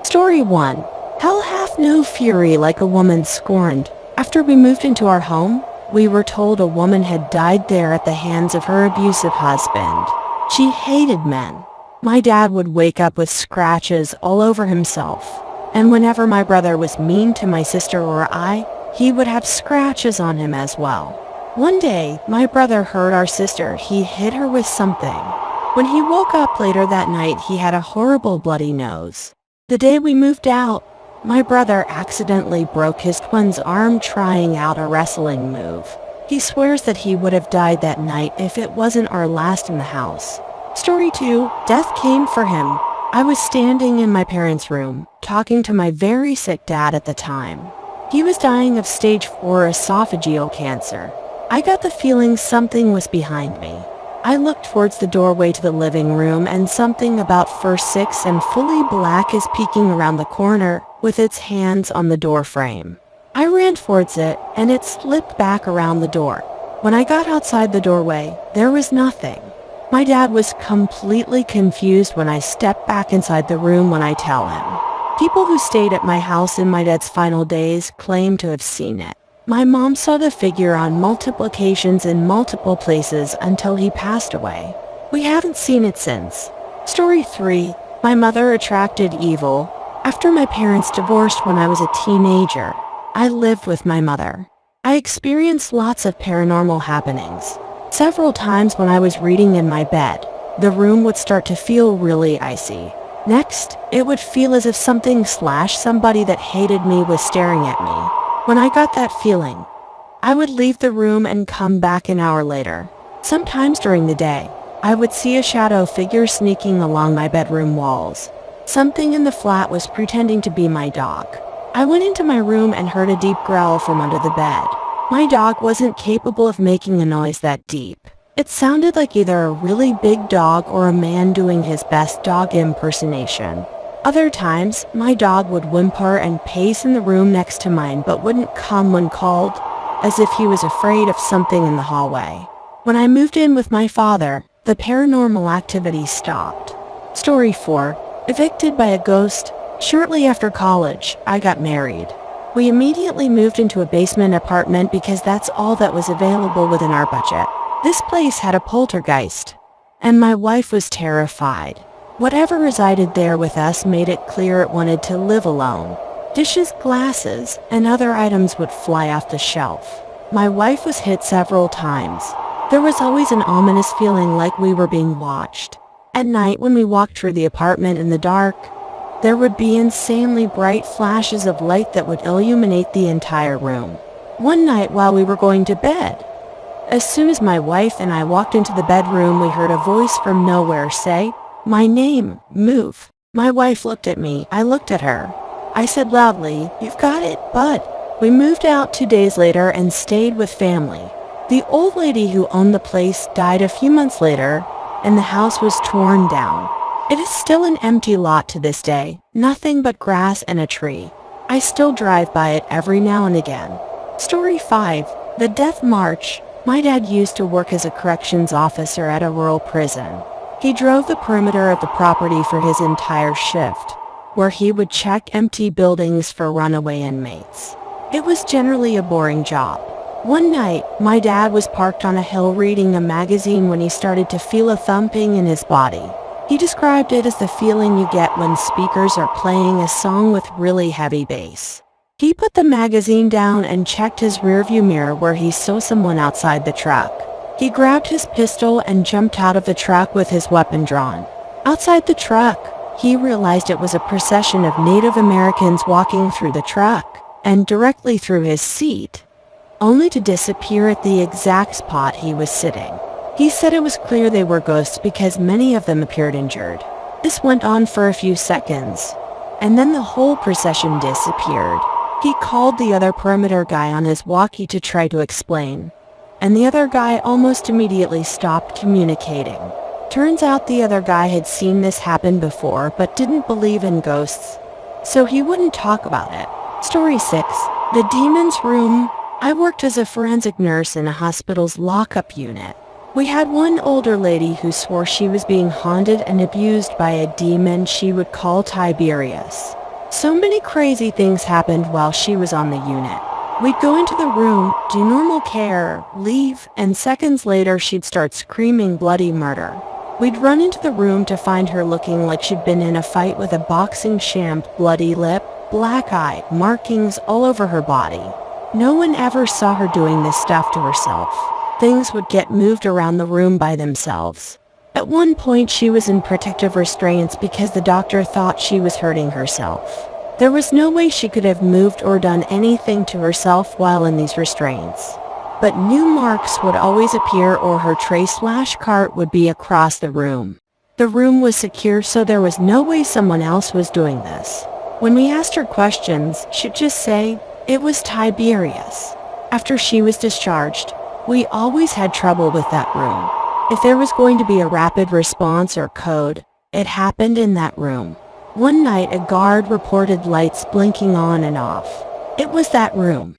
Story 1. Hell hath no fury like a woman scorned. After we moved into our home, we were told a woman had died there at the hands of her abusive husband. She hated men. My dad would wake up with scratches all over himself. And whenever my brother was mean to my sister or I, he would have scratches on him as well. One day, my brother heard our sister. He hit her with something. When he woke up later that night, he had a horrible bloody nose. The day we moved out, my brother accidentally broke his twin's arm trying out a wrestling move. He swears that he would have died that night if it wasn't our last in the house. Story 2. Death came for him. I was standing in my parents' room, talking to my very sick dad at the time. He was dying of stage 4 esophageal cancer. I got the feeling something was behind me. I looked towards the doorway to the living room, and something about fur 6 and fully black is peeking around the corner with its hands on the door frame. I ran towards it, and it slipped back around the door. When I got outside the doorway, there was nothing. My dad was completely confused when I stepped back inside the room when I tell him. People who stayed at my house in my dad's final days claim to have seen it. My mom saw the figure on multiple occasions in multiple places until he passed away. We haven't seen it since. Story 3. My mother attracted evil. After my parents divorced when I was a teenager, I lived with my mother. I experienced lots of paranormal happenings. Several times when I was reading in my bed, the room would start to feel really icy. Next, it would feel as if somebody that hated me was staring at me. When I got that feeling, I would leave the room and come back an hour later. Sometimes during the day, I would see a shadow figure sneaking along my bedroom walls. Something in the flat was pretending to be my dog. I went into my room and heard a deep growl from under the bed. My dog wasn't capable of making a noise that deep. It sounded like either a really big dog or a man doing his best dog impersonation. Other times, my dog would whimper and pace in the room next to mine but wouldn't come when called, as if he was afraid of something in the hallway. When I moved in with my father, the paranormal activity stopped. Story 4. Evicted by a ghost. Shortly after college, I got married. We immediately moved into a basement apartment because that's all that was available within our budget. This place had a poltergeist, and my wife was terrified. Whatever resided there with us made it clear it wanted to live alone. Dishes, glasses, and other items would fly off the shelf. My wife was hit several times. There was always an ominous feeling like we were being watched. At night, when we walked through the apartment in the dark, there would be insanely bright flashes of light that would illuminate the entire room. One night while we were going to bed, as soon as my wife and I walked into the bedroom, we heard a voice from nowhere say, "My name, move." My wife looked at me. I looked at her. I said loudly, "You've got it, bud." We moved out 2 days later and stayed with family. The old lady who owned the place died a few months later, and the house was torn down. It is still an empty lot to this day, nothing but grass and a tree. I still drive by it every now and again. Story 5. The Death March. My dad used to work as a corrections officer at a rural prison. He drove the perimeter of the property for his entire shift, where he would check empty buildings for runaway inmates. It was generally a boring job. One night, my dad was parked on a hill reading a magazine when he started to feel a thumping in his body. He described it as the feeling you get when speakers are playing a song with really heavy bass. He put the magazine down and checked his rearview mirror where he saw someone outside the truck. He grabbed his pistol and jumped out of the truck with his weapon drawn. Outside the truck, he realized it was a procession of Native Americans walking through the truck and directly through his seat, only to disappear at the exact spot he was sitting. He said it was clear they were ghosts because many of them appeared injured. This went on for a few seconds, and then the whole procession disappeared. He called the other perimeter guy on his walkie to try to explain, and the other guy almost immediately stopped communicating. Turns out the other guy had seen this happen before but didn't believe in ghosts, so he wouldn't talk about it. Story 6. The Demon's Room. I worked as a forensic nurse in a hospital's lockup unit. We had one older lady who swore she was being haunted and abused by a demon she would call Tiberius. So many crazy things happened while she was on the unit. We'd go into the room, do normal care, leave, and seconds later she'd start screaming bloody murder. We'd run into the room to find her looking like she'd been in a fight with a boxing champ, bloody lip, black eye, markings all over her body. No one ever saw her doing this stuff to herself. Things would get moved around the room by themselves. At one point she was in protective restraints because the doctor thought she was hurting herself. There was no way she could have moved or done anything to herself while in these restraints. But new marks would always appear or her tray/cart would be across the room. The room was secure, so there was no way someone else was doing this. When we asked her questions, she'd just say, "It was Tiberius." After she was discharged, we always had trouble with that room. If there was going to be a rapid response or code, it happened in that room. One night a guard reported lights blinking on and off. It was that room.